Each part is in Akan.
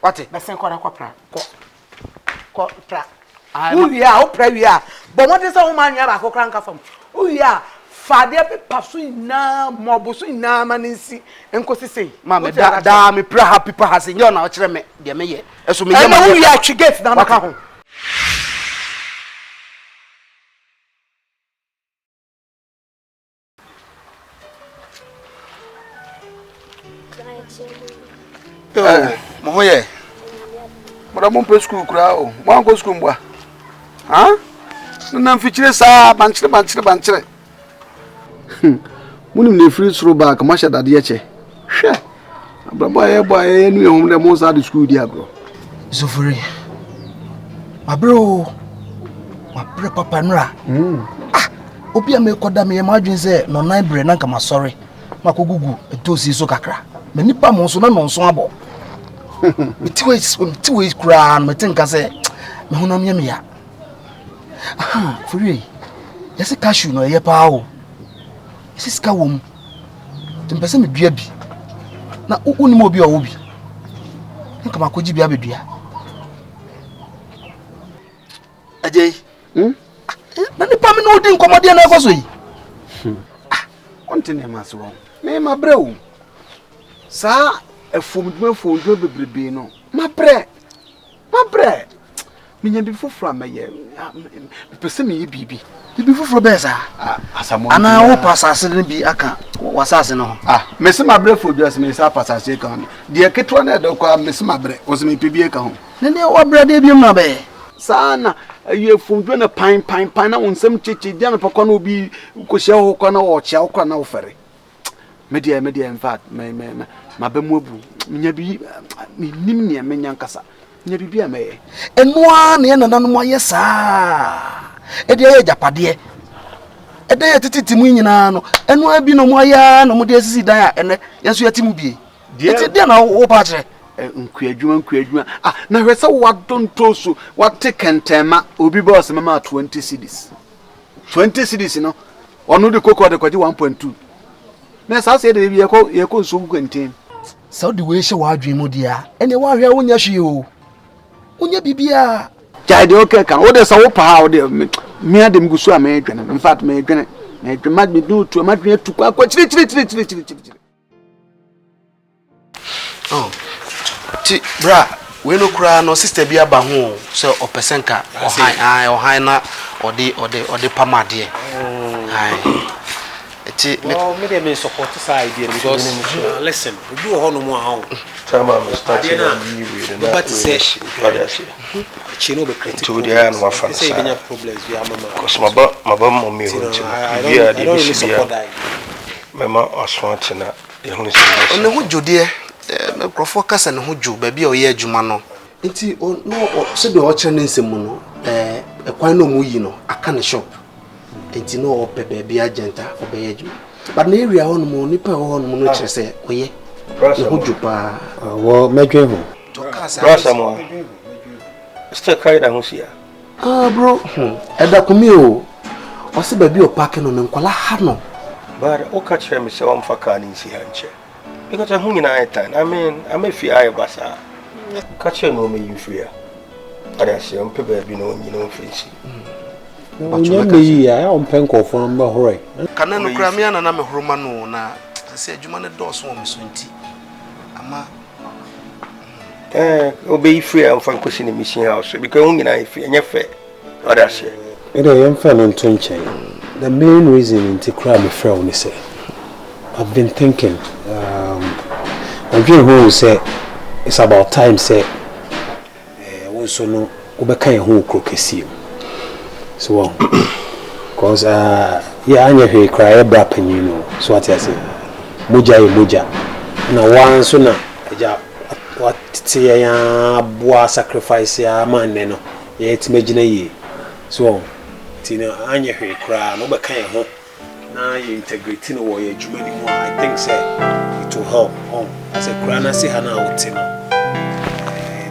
What? Be sen kwada kwapra. Ko pra. Uya, o pra wi a. But what is a woman ya ba ko kran ka fam. Uya, fade pe paso ina moboso ina maninsi enkosi sei. Ma me da me pra happy pa hase nyo na o kire me de me ye. Eso me ye ma. Uya twigate na maka ho. Moye. Mara mo pe school kura o. Mo go school mba. Ha? Na mfichire sa banchire. Munim ne free throw back ma sha dade eche. Hwe. Abrabo aye nu ehum de mo sa de school di agro. Zofuri. Mabro. Mabre papa nra. Obi a me koda me madwin se no nine bre na nka sorry. Makogugu etosi so kakra. Me nipa mo so na no nso abo. Mitiwe kura me tinka se me hono me ya. Aha, furi. Yesi cashew no ye pa o. Yesi ska wom. Timpese me dua bi. Na uni mo bi o bi. Nka makoji bi abedua. Ajay. Na nipa me no di nkomode na ekoso yi. Ontene maso wo. Me mabre o. Sa efomdwo bebrebe no. Mabre. Minya bi foforo amaye. Pese me ye bibi. Bibi foforo be sa. Asamo. Ana wo pasase ne bi aka wasase no. Mese mabre fodwo ase me sa pasase ka ho. De ketwa na de kwa mese mabre. Wo se me pebie ka ho. Ne wo brade bi na be. Sana ye fomdwo na pan na wonsam cheche dia na pakwa na obi kohia ho kwa na wo chia ho kwa na wo fere. Media in fact ma bemu abu minya bi nim ne menya nkasa nya bibia meye enua ne nananom aye saa e de ye japade e de ye titimu nyina no enua bi no mo aya no mo de asisi dan a ene yeso yatimu bi eti de na wo pa kire nkuadwuma na hwese wadontoso wate kentema obi boss mama 20 cedis no onu de kokko de kwaji 1.2 na sa se de bi ye ko nso kwentem so de we hye wadwen mu dia ene wa hwe wonya hwe o wonya bibia jai de okay kan wo de sa wo pa wo de me adem gusu a me dwene in fact me dwene ma me do tu ma dwene tu kwa chiri oh ti bra we no kura no sister bi aba ho so opesenka ohan na ode pamade no, me support this idea because listen, we do all no more how. Time I'm starting but say Chino be critical. To the end, my friends. Say any problems we have, because my mom me I don't really support that. Mama aswante na ehunu se. Ono hojo de me krofo kasa ne hojo ba bia oye adwuma no. Nti no se de o kire ne nsem no ekwan no mu yi no aka ne shop. Enti no o pepe bi agenta obeye adwuma. But na area ho no mo nipa ho no no kire se oye. Hojo pa. Wo medwe ho. Brasa mo. Still carry that hosia. Bro. Eda kumi o. O se ba bi o park no nkwala ha no. But o catch me say one for car in si hanche. Because I'm hungry night time. I mean, I'm a fear basa. Catch no me you fear. I say on people be no you know fancy. But you me I on penko for number hore. Kana no kra me ana na me horoma no na say adwuma ne do so me so nti. Ama obey free and fan question in mission house because hungry night fear nya fair. Other say. It am fan on tonche. The main reason in Tikra me friend say I've been thinking I'm dream who say it's about time say we so no obeka ye ho krokesi so cause yeah anya he cry bra panyin no so what I say moja na wan so na eja what tie ya boa sacrifice ya man ne no ye timagina yi so tina anya he cry no beka ye ho na you integrity no wo ye adwuma ni mu I think say it will help as a grana say hana wote no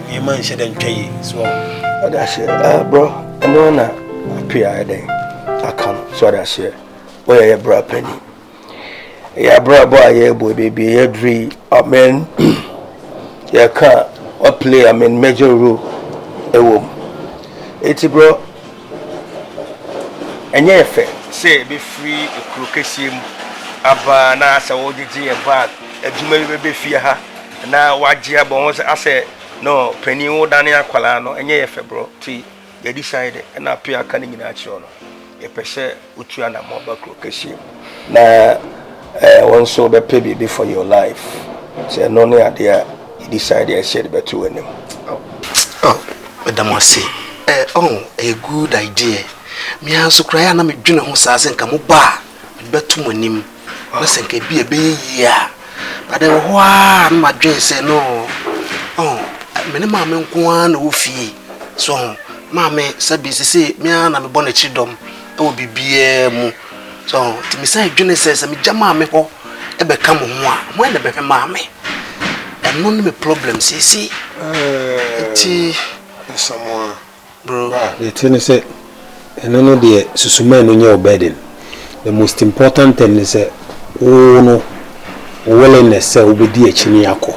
me man she den twai so that shit bro no na apia den akan so that shit o ye bra penny ya bra boy ye boy baby ye dri amen ya ka o play major role it's bro and yeah say be free crookesium aba na asa wo gigi e bag adwuma be fie ha na wagye bon I say no penny wo dane akwala no enye ye fe bro ti ye decide na apia ka ni nyina achiro no ye pese utua na mo ba crookesium na one so be pay be for your life say no ne ade a you decide you share be to enim madam wase a good idea me also cry na me dwene ho saase nka mo ba be to monim na senka bi e be yia but the ho a ma dwen say no me ne ma me nko a na ofie so ma me sabi sese me na me bona chidom e wo bibie mu so ti me say dwene say me jama me ho e be ka mo ho a mo na be ma me and no me problem see someone bro the thing is and no the susuma no nya burden the most important thing is no willingness say obedi achini akọ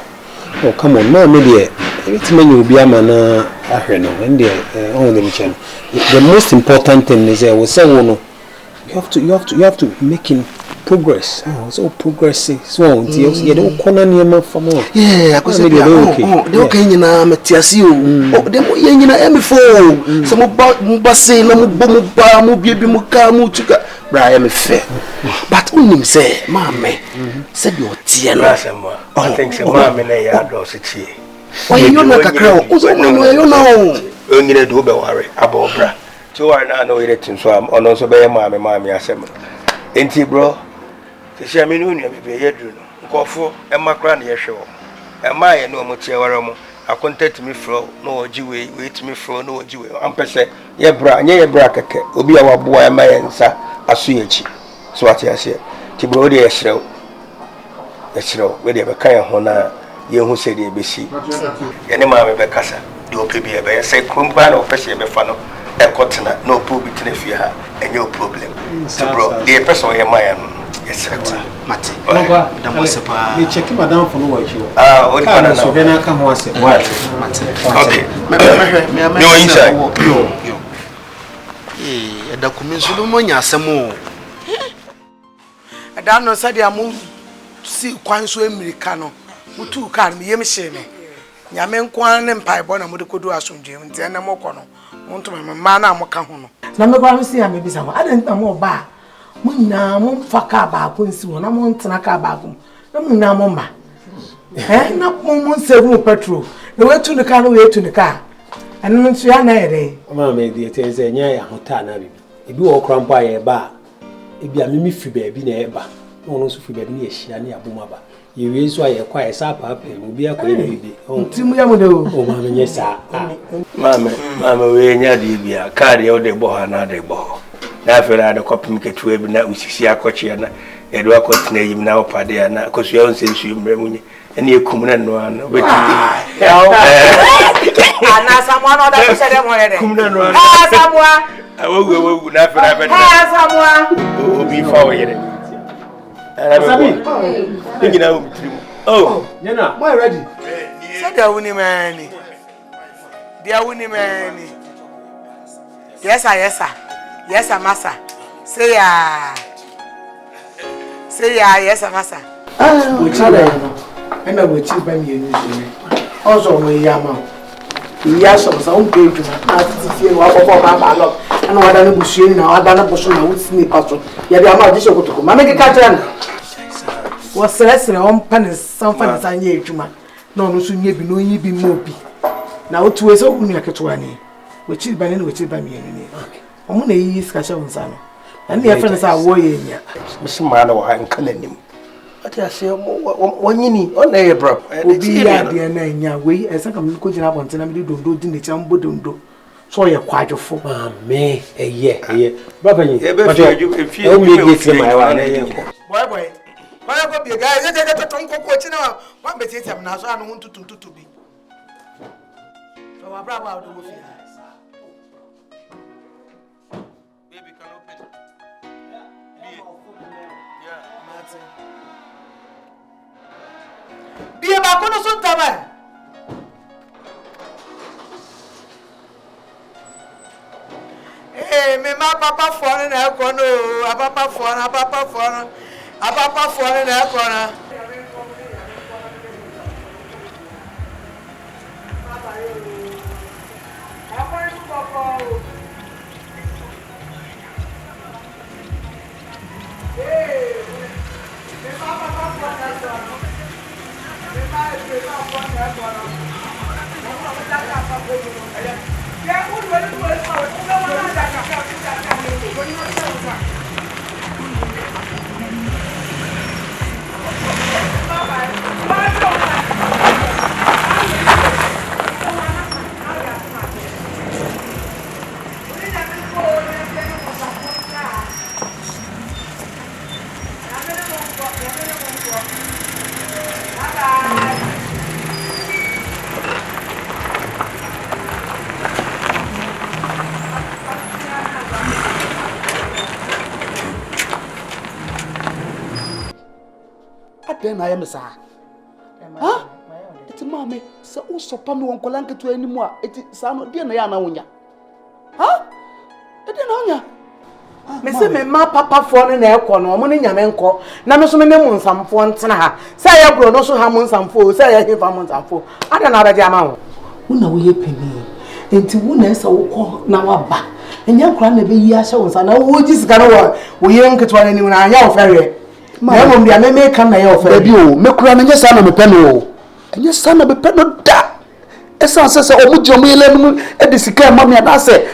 oh come on ma me the everything you obi ama na ahwe no and the most important thing is we say no you have to making progress so progressing so you don't corner near for more I go say they okay nyina metiasi o dem ye nyina emfo so mo ba say na mo ba mo biebi mo ka mo tuka bra ya me fe but unim say mama say be otie no I think say mama na ya do se tie o you na kakra o so no you know o nyina do be ware aba bra ti ware na no ire tin so am ono so be mama asem enti bro se me no nua be ye dru no nkofo e makra na ye hwe wo e ma ye no mo tie ware mo akontent me fro no oji we to me fro no oji we ampese ye bra nye ye bra keke obi a waboa e ma ye nsa aso ye chi so ati ase ti bro de ye hrew we de be kan ho na ye hu se de be si ye ne ma me be kasa de opebi e be ye se krumba na opese be fa no e kotena no problem tena fie ha enye problem ti bro de person ye ma ye no yes mate da mo se pa me check madam for no work you o ka na so be na ka ho ase mate okay me no inside yo da kumi so do mo nya asemo da no said ya mu si kwan so America no mutu car me yem hye me nyame nkwan ne mpaibɔ na mo de kodu asomdwem nti na mo kɔ no mo ntoma me na mo ka ho no na me ba me si ya me bisa mo adenta mo ba mo na mo faka ba ko nsi ho na mo ntena ka ba ko na mo na mo ma na mo save petrol na we tu ne ka no we tu ne ka anu nso ya na ere ma me die te ze nya ya hota na bibi ebi wo krampa ye ba ebi amimi fi ba bi na e ba no no so fi ba bi na ye hia na aboma ba ye we so aye kwa esa papa obi akoye na bibi ntimu ya mo de o ma me nyesa mama we nya de bia card ye o de bo ha na de bo na fera de kopim ketu ebi na usisi akoche na e do akontena yim na opade ya na akosua on sensu mre munye ene ekum na no an obeti ana samwa no da se dem hoye kum na no an samwa awogu na fera be samwa obi fa wo yere Sabi ngina o mitrim oh nyana boy ready say dia wuni mani yes sir massa say ya yes sir massa we chale no ena we chi ba mi enu se ozo mo ya ma iya so so on page na ti fie wa papa ba lo ana wa da no busu na wa da no busu na wuti ni paso ya bi ama di shokotoko ma me ke ka tran wo sere on pan sanfa na sanye edwuma na onu so nye bi no yi bi mo bi na otu eso unu aketo ani we chi ba ni we chi ba mi enu ni omo na yi skasha unsa no and the friends are warrior nya misma na wa nkala nim ati ase wonyini ona ye bro obi ya de na nya we esa kam ko jina bonte na me dondo di ne cham bodondo so ye kwadwofo me eye baba nyi e be fi o mi get my wa na ye ko boy para go bi ga ye je to nko ko chi na wa be tie am na so anu ntutu bi so wa bra ba do go fi baby can open Bia ba ko no so taba me ma papa phone na kono papa phone na kono Then I am sir. Huh? It's mommy. So also pami won kolanke to anymore. It's sano dia na ya na wonya. Huh? E dia na wonya. Me say me ma papa phone na ekọ no mo ne nyame nkọ na me so me mu nsamfo ntena ha say ya bro no so ha mu nsamfo say ya hefa mu nsamfo ada na abaje ama wo na wo ye peni enti wo na esa wo kọ na waba enya nkra na be yi ahye wo nsa na wo ji sika no wo ye nketwa na ni na anya wo fere ma mo mbia me kan na ye wo fere bi o me kura na nya sa na me pe no enya sa na me pe no da esa se o mu jomo yele no e de sika ma me na se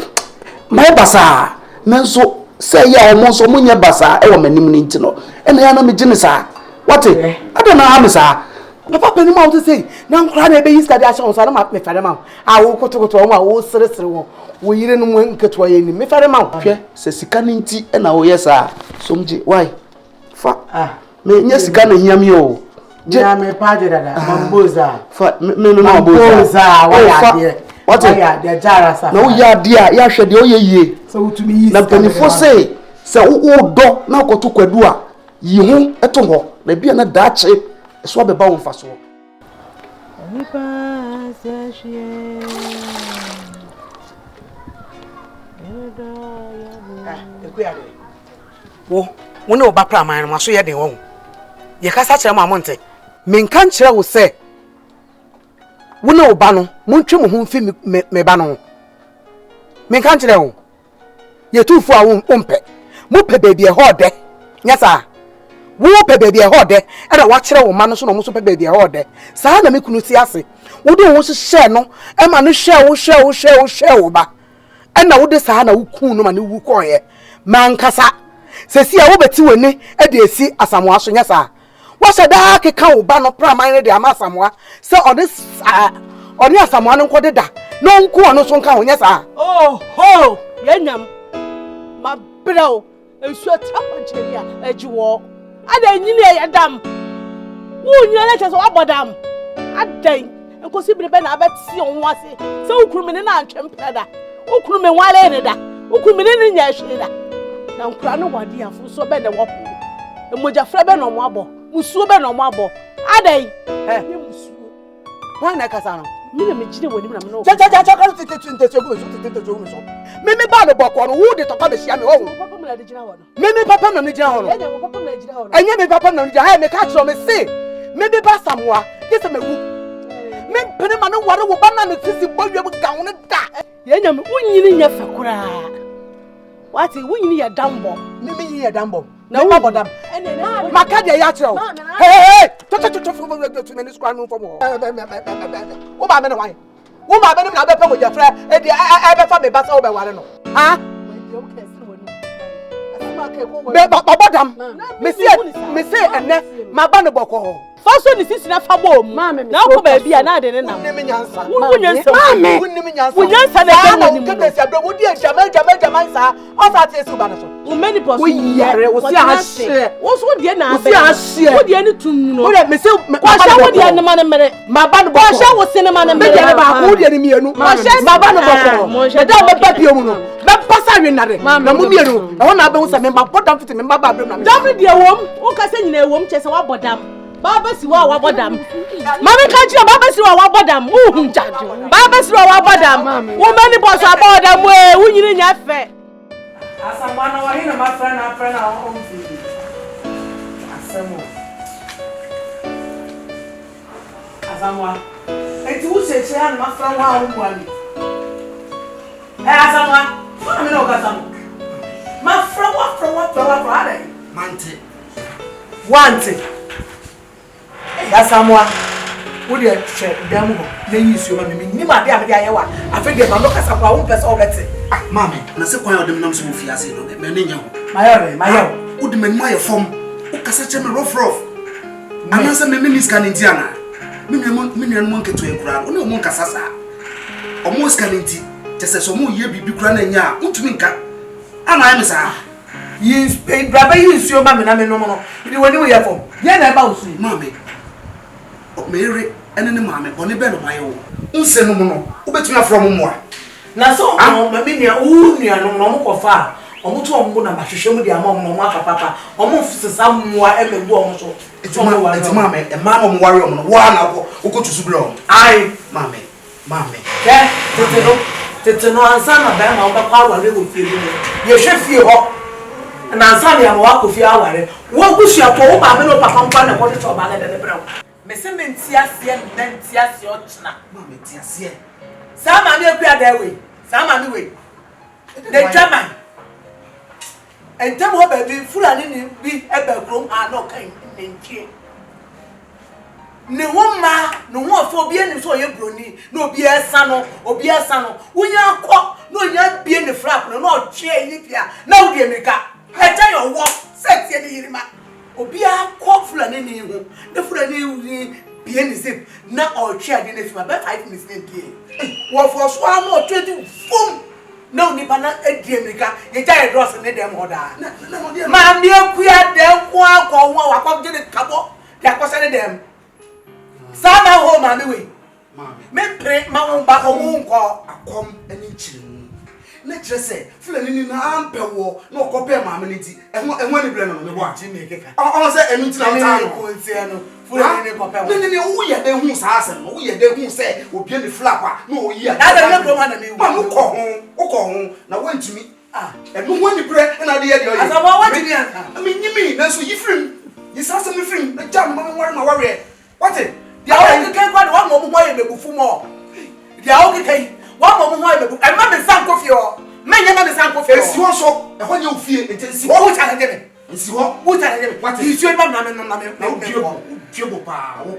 mai basa nanso say ya omo so munye basa e wo manim ni ntino e na ya na me gine sa wate ada na ha me sa papa peni ma wo say na nkra na be yi sika de ahye wo nsa na ma me fere ma a wo kotokoto wo ma wo seresere wo wo yire no nketwa ye ni me fere ma hwe se sika ni nti e na wo yesa somje why fa me nya sika na hiam yo je me paje dada mamboza fa me no na mamboza wa ya de what ya de jara sa na wo ya de a ya hwe de o ye yie so utumi yi na penifo say se wo do na akoto Kwadu a yi ho eto ho na bia na daache so abeba wo mfaso wo ne oba pra man no so ye den wo ye kasa kire ma monte men kan kire wo se wo ne oba no montwe mo ho mfi me ba no men kan kire wo ye tufu a wo ompe mo pe baby e ho de nya sa wo pe baby e ho de e da wa kire wo ma no so no mo so pe baby e ho de sa na me kunu ti ase wo de wo so share no e ma no share wo ba e na wo de sa na wo kun no ma ne wu ko ye man kasa sesi a wo beti wani e de esi asamoa so nya sa wo se da keka wo ba no praman de ama asamoa se oni asamoa no nkode da no nko ono so nka wo nya sa oh ho yenyam ma bro esu atapancheria ejiwo ada nyini e dam wo nyina na chese wabodam adan enkosi bi be na abeti onwo ase se ukuru me na antwempra da ukuru me nwale ne da ukuru me ne nya hwe da na nkura no wade afo so be ne wo emoja fra be no mo abo musuo be no mo abo adai ni musuo wan na kasa no mi na me gine woni na me no cha ka tete so me ba no boko no wo de topa be sia me wo papa me na de gina ho no me papa na me gina ho no enya wo papa me na gina ho no enya me papa na me gina ha me ka tro me se me be ba samoa kese me wu me pene ma no ware wo ba na no sisi bowie bu ga wo ne da yenya me unyini nya fekura wati wunyini ya dambo me yi ya dambo na wo bodam maka de ya kire hey to me ni squad no fomo wo ba me no wan wo ba me no na be pa mo jafra e de e be fa me ba sa wo be ware no ha be bodam me say enne ma ba no boko faso ni sisi na fa bom na ko ba bia na de ne nam wunni mi nyansa wunni mi nyansa wunyansa na de woni mo kesi abro wodi e jama sa o sa ti esi ba na so o many person wo yare wo si ahye wo so de na be wo si ahye wo de ni tum no wo de me se kwa sha wo de ne ma ne mere ma ba no boko kwa sha wo se ne ma ne mere me de ba ko de ni mienu ma ba no boko me da me papie mu no me pasa wi na de na mu mienu na wona be hu se me ba bodam fiti me ba ba abro na me dam de wom wo ka se nyina wom che se wa bodam baba si wa bodam mama ka chi baba si wa bodam hu jajo baba si wa bodam wo mani boss abodam we wo nyini nya fe Asamwana wa hina my friend our own food. Asamo. Asamwa. Eti wo cheche an my friend wa own wali. Asamwa. What me no kasam. My friend what ade. Mante. Wante. Asamwa. Wo de hwe dem ho. Na yisuo ma me ni ma de am de ayewa. Afi de ma no kasam wa wo pese obete. Mami, na se kwan odem nam so fi ase no me ne nya ho. Mayo. Udi me ma ye fom. O kasa che me rough. Ana se me minis kan nti ana. Me nua mo nketo e kura. Oni o mo nkasa sa. O mo skan nti. Je se so mo ye bibi kura na nya. Untumi nka. Ana ai me sa. Yes, brother, you see your mammy, no, no. You want to hear from? Yeah, about you, Mammy. O Mary, and then mammy, on the bed of my own. Unse no more. Who bet me from more? Now, so, Mammy, who near no more far. Or much on Mona, but show me the among no papa, almost some more ever warm. So it's mammy, a man warrior on one hour who go to Sublo. I, mammy, yeah, it's no answer, madame, on the power little feel. You should feel hot. Na nsani ya mwako fi aware wo gusu ya to ba me no papa mpa na ko de to ba na de bra me se me ntiasie na ntiasie o china ma me ntiasie sa ma me akua da we sa ma me we de chairman entem ho ba bi fulani ni bi eba krom a no kan nentie ne woma no ho fo bi ani so ye broni na obi esa no wonya akọ no nya bi ni frap no o twe ni pia na wo di America Eja your work, set ye ni yirima. Obi a call fulani ni hu. The fulani be any zip. Na or chair the next man. But 5 minutes in what for swam or 20 boom. No ni bana e di America. Ye ja e dross ni dem hoda. Ma mi akuya dem kwa kwa wa kwa je de kabo. They are questioning them. Sama ho ma mi we. Me pray ma won ba ko mu nko akom ani chiri. Na kire se fulani ni na ampewo na okope maame ni ti ehwo ni bre no me bo ati me keka on se enu ti na ta no ko ntia no fulani ni kope wo ni wo ye de hu sa asem no wo ye de hu se obi ni flap a na o yi a na da no ma na me ma mo ko ho na wantumi enu ho ni bre na de ye de o ye asa wa watimi aka me nyimi na so yi frim yi sa asem frim na jam ma mo ware ma ware what it dia o keke kwa wa mo mo ye mebufu mo dia o keke wa mo mo ye mebu e ma me san kofi o me nya me san kofi o esi ho so e ho nya ofie enti si wo cha de me esi ho wo cha de me what it isi o ma na me fiebo pa wo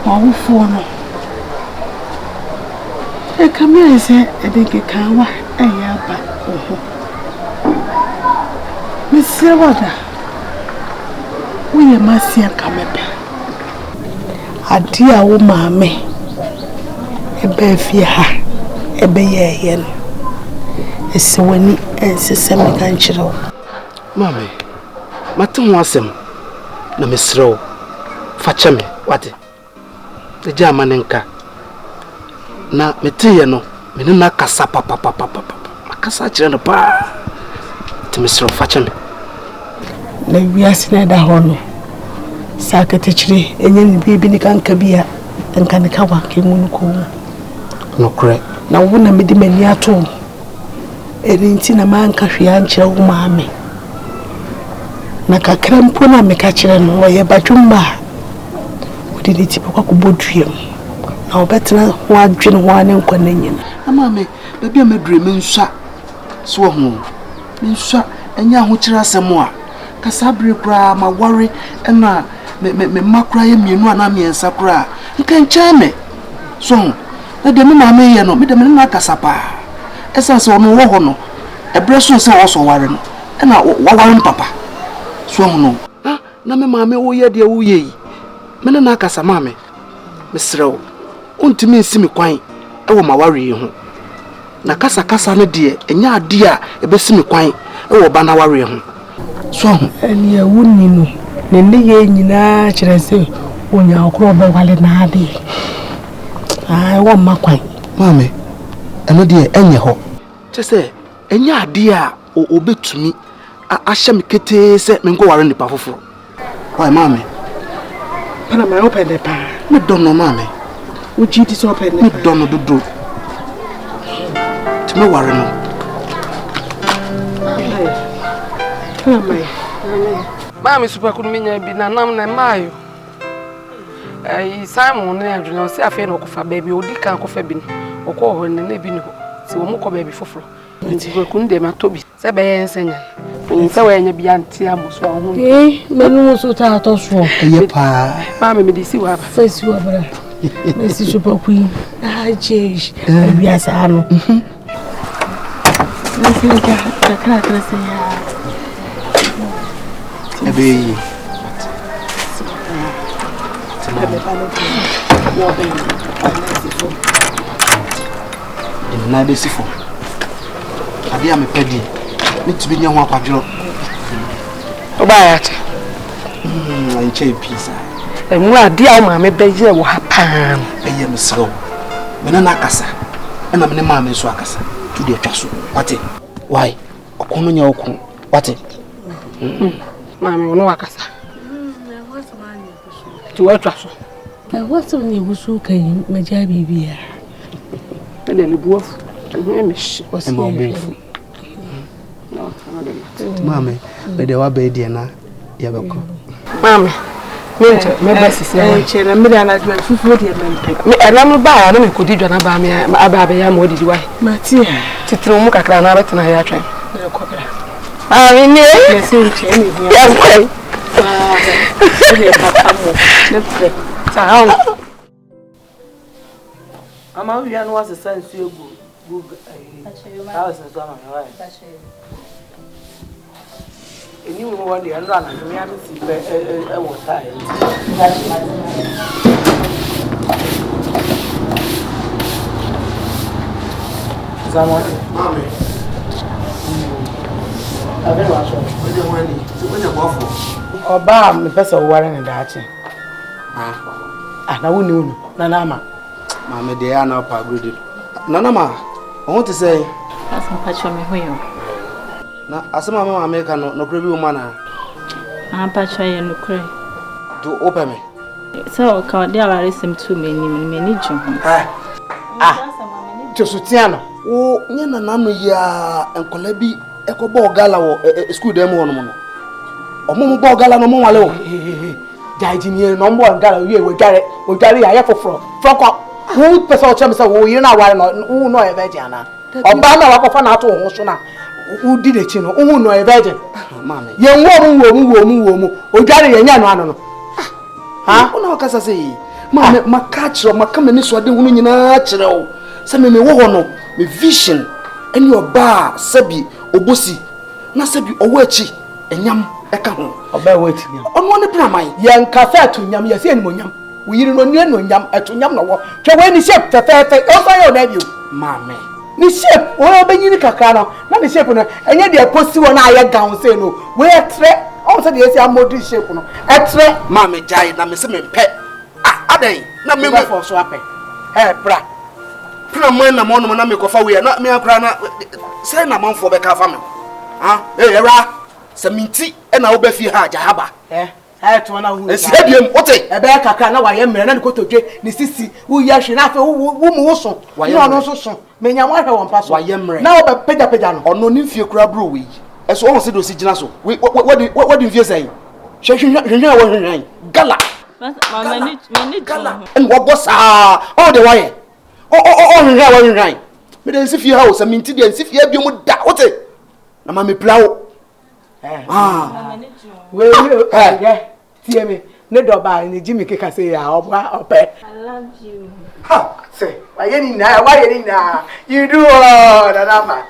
Wawu fono. E kamia ise e de kekawa e ya ba oho. Misia wada. Uye masia kamepe. Adia wo maame. Ebe fie ha. Ebe ye yen. Ese wani ensese me kan chiro. Mame. Mate ho asem na mesrew. Fa cheme wate. De jama nenka. Na meteye no me ne na kasa papa. Makasa chire no pa. Te mesrew fa cheme. Na wiase na da hono. Sakete chire enye ni bibi ni kanka bia. Enka ne ka wa ke ngunu ko. No kre. Na wo na medi mani ato. Erinti na manka hwea nkyere wo maame. Na kakra mpo na meka kire no ye badwumba. Wodi ni tipo kwa kuboduem. Na obetena ho adwene ho ane nkwana nyina. Amame, baby amedure me nswa. So ho. Me nswa enya ho kire asem a. Kasa bere kra ma ware na me makra ye mienu ana me ensa kra. Nka ncha me. So na de me maame ye no, me de me na kasa pa. Esa se ono wo ho no. Ebre so se wo so ware no. Na waware papa. So ho no. Na me maame wo ye de wo ye yi. Me na kasa maame. Me srew. Ontimi nsimi kwan ewo maware ho. Na kasa ne de enya ade a ebesimi kwan ewo ba na ware ho. So eni awuni no ne ne ye nyina kire se onya okro be wale na ade. Wo makwan maame eno de enye ho. Chese enya ade a obetumi ahye me kete se me nko ware nipa foforo. Why maame? Pana my open the pa. Me don't know maame. Uji dis open the. Me don't know do. no worry no. Mami super could mean be na nam na mayo. Simon na adwuna se afa na okofa baby odi kan kofa bi no okọ ho ne bi no ti wo mukọ baby foforo nti bekun de ma tobi se be yen senya nse we nya bi anti amoso ho menu so ta to so Eye pa. mami me disi wa ba fesi wa bra mesi super queen jesh bi asa no nasi ka kra se ya Ebe na be sifo ade am pedi me tibi nya ho akwadwo oba ya che anche pizza emu ade a ma me beje wo ha pam eye mesro me na akasa na me ne ma me so akasa tu de twa so wate why okono nya okun wate mami wono akasa tu wa twa so Wasum ni busu kai majabi biya. Ele ni buofu. Emish. Wasum. Mami, be de wa be die na ya beko. Mami, me besi se. Chere me da na dwa fufu de mempe. Me elam ba ya na me kodi dwa na ba me aba ya ma odidi wai. Mati. Titru mu kakra na betena ya twen. Me kobra. Mami ni. Yesi nche ni bia. Ya kwai. Ele papa mo. Ne pre. Saon. Ama wi anu wase sense egu. Google. Ah, sense ama wai. Eni wo won de anu ana me ya si pe e wo tai. Zaman. Mami. Abe wa so. Ode wani, ti wani bofo. Oba me pese wo ware ne daache. Na woni unu na na ama. Mami de ya na pa grade. Nana ma, I want to say Asem pacho me hoyo. na asema mama America no kure bi wo mana. Pacho ye no kure. To open me. So ka de aware sem tu me ni ju ho. Josutiano. Wo nye na nanu ya enkola bi ekobo gala wo school dem wo no mo. Omo bo gala no mo wale wo. Jajini no mbo ngara wi e wo jare ya foforo. Froko. Who pese o chemse wo yiri na ware no wo no e virgin na. Oba na wakofa na ato ho so na. Wo di de chi no wo no e virgin. Mami. Ye wo mu. O jare ye nya no ano no. Ha? Ona wakasa sei. Mami makachiro makame ni so ade hunu nyina kire wo. Se me wo ho no, me vision eni oba sabi obosi. Na sabi owo achi enyam eka ho. Oba wo ati nyam. Ono ne praman. Ye nkafa atu nyam ye se eni mo nyam. Wo yiri no nie no nyam atu nyam no wo. Twe we ni shape fefefe. O fa yo na bi o. Mami. Ni shape wo obenyini kakra no. Na ni shape no enye de posi wo na aye gown say no. We etre. O se de esi amodi shape no. Etre. Mami jai na me se me pe. Ah, adan. Na me for so ape. Bra. Pina mo na mo no na me ko fa we na me akra na say na manfo be ka fa me. Ah, era. Saminti e na wo ba fi ha jahaba. To na hu. Esiadiem ote. Ebe kakra na wa ye mere na kotodwe ni sisi wu ya hwe na afa wu mu wo so. Na no so so. Menya mo ahwe won pa so. Wa ye mere. Na wo be peja no. Ono ni fie kura bro we. Eso won se do si gina so. What do you say? Hwehwe wo hwehwe. Gala. Mama ni Gala. En wo bossa. All the way. Hwehwe wo hwehwe. Me den si fie ha o saminti de si fie biom da ote. Na ma me plawo. We tie me. Ne do ba ni Jimmy keka say ya ope. I love you. Ha, say. Why you na? You do all that ama.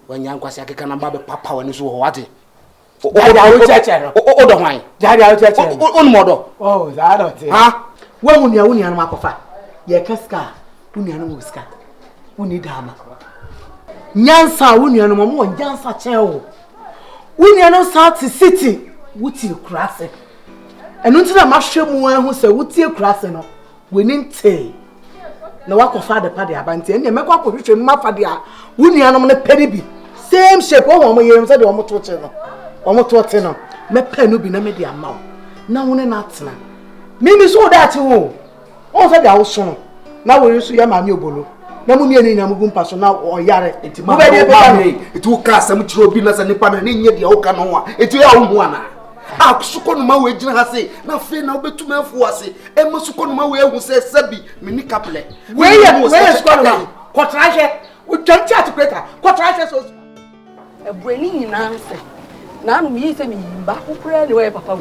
Wanya nkwasi akeka na ba be papa wani so ho wate. Jadi awo cheche no. O do hwan. Jadi awo cheche. On modo. Oh, that don't. Ha? We wuni anu makofa. Ye kaska. Wuni anu muska. Wuni dama. Nyansa wuni anu mo nyansa chen o. Wuni anu South City. Wuti krase. Enu ntina ma hwemu an hu se wuti krase no. Weni nte. Na wakofa de pa de abante. Ene mekwa akwohwehwe ma fa de a. Wuni anu ne pedi bi. Same shape o mo yem se de o mo to che no. O mo to te no. Me pa no bi na me de ama o. Na woni na atena. Mimi so da ati wo. O se de a wo so no. Na wo so ya ma mi obolo. na mu nie na mu gumpa so na oyare enti ma enti wo ka asem kire obi na se nipa na nye de wo ka no ho a enti ya wo hu ana a suko no ma we gina ha se na fe na obetum afu ase e ma suko no ma we ehu se sabi mini kaple we ye suko no ma kotraje we twanti atikreta kotraje so e bueni nyina se na no mi se mi ba kokura ni we papa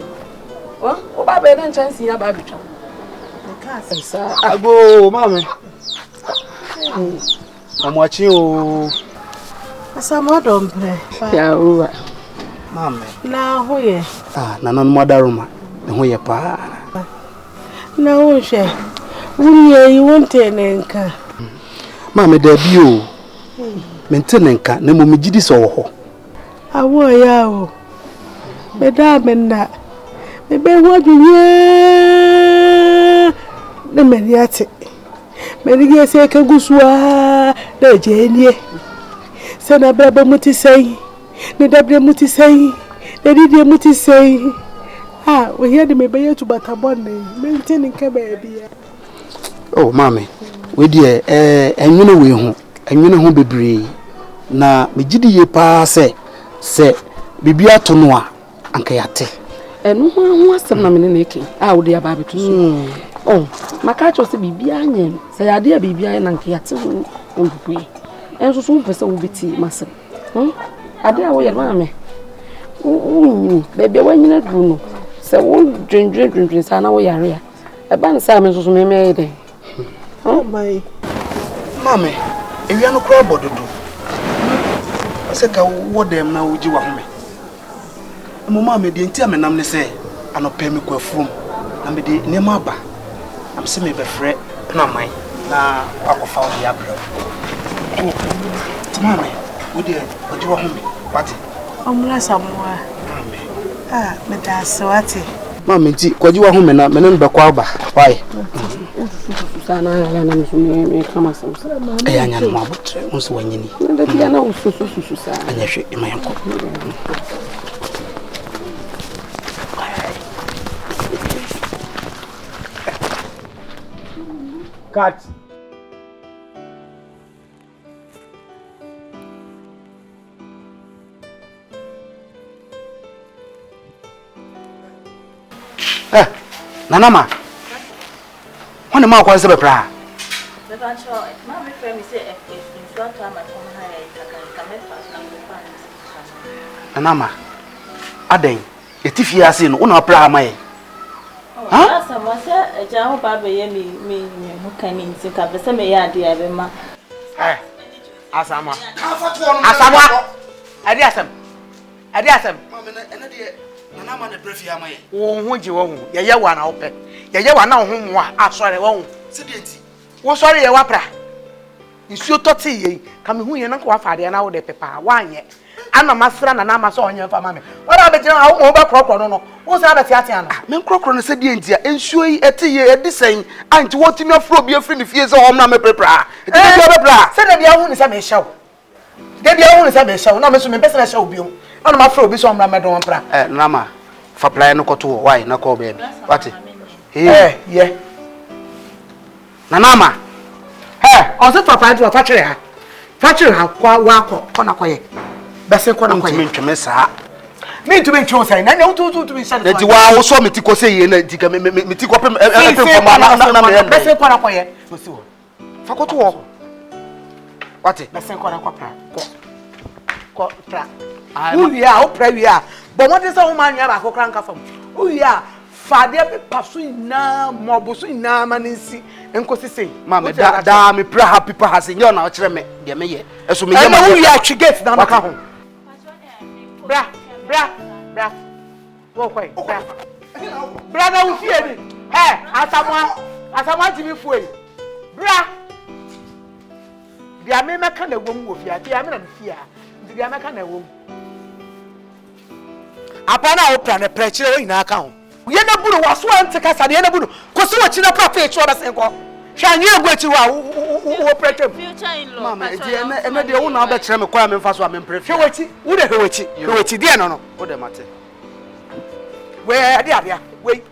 o ba be na chance ya ba bitwa ago mame amwachi o asama dombre ya uwa mame na hoye na non modaruma ne hoye pa na hoshe wunye yi wonte nenka mame da bi o mente nenka na mo megidi so wo ho awo ya o beda menna bebe wodunye na meriate merige se ka gusua na jenie se na baba muti sei ne dabre muti sei ne didi muti sei we hear the mebe yetu batabone maintain nka baabia oh mame we die enwene we hu enwene ho bebre na megidi ye pa se bibia to no a anka yate enu ho asem na mene neke wo de aba betu so maka cho se bibia anyem se yade ya bibia na anka yate ho ondukwe enso so pese wo beti masem ade a wo ye mame bebe wanyina du no se wo dwendwen sa na wo yare a eba nsa ame so me de my mame ewia no kra bododo se ka wo dem na wo ji wa home mo mame de ntia me nam ne se anope me kwafum na me de nema aba am se me be frɛ na man na akofa wo ya bra mame wo de wo ji wa home pati omla samwa me da swati mame nti kwaji wa home na me no be kwa aba why sana ya na msume kama samsa anya no mabutre unso wanyini nda bia na ususu sa anya hwe imayanko cut nanama wane ma kwa se be pra The bancho, my friend is a short time at home. nanama aden etifi ase no una pra amaye ha sama se eja ho ba be ye me ho kan nti ka be se me ya ade abe ma asama asama ade asam mama ena de nanama na brefi amaye wo ho je wo ho ye wa na wo pe ye wa na wo ho mo a asore wo ho se de enti wo sore ye wa pra nsuo toti ye ka me hu ye na ko wa faade na wo de pepa wa anye ana masra na na maso onye fa mame wona be jina wo ba krokro no wo sa be tiatia na men krokro no se de enti a ensuo yi eti ye edisen anti wotimi afro bi afri ni fie se homna me prepra eti de be bra se de bia hu ni se me hyew de bia hu ni se me hyew na me so me pese na hyew bi ona ma afro bi so homna me don pra nama fa play no koto why na call baby what ye nanama on se fa play to fa kire ha kwa wa ko na koye bese ko na koye ntweme saa me ntumi ntwe sai na nya utu mi sha de ti wa wo so meti ko se ye na ti ka me ti ko pem na me bese ko na koye so si wo fa ko to wo what bese ko na pra uya o pra wi a bo mo de se wo ma nya ba ko kran ka fam uya faade be paso ina moboso ina manisi enkosi sei mama da me pra happy pa hase nyo na o kire me de me ye eso me ye ma uya twi gate na maka ho bra wo kwai bra na wo fie ni asamwa ti mi fuei bra dia me meka na wom wo fie dia me na fie a dia meka na wom apana wo pra na prechire wo ina aka ho ye na buru waso ante kasa ye na buru kosi wo china pra fe cho ba sen ko hwa nye agwachi wa wo pretem Future in law. mama e de wo na ba kire me kwa me mfa so a me mpre fie hwechi wo de hwechi die no wo de mate we ade we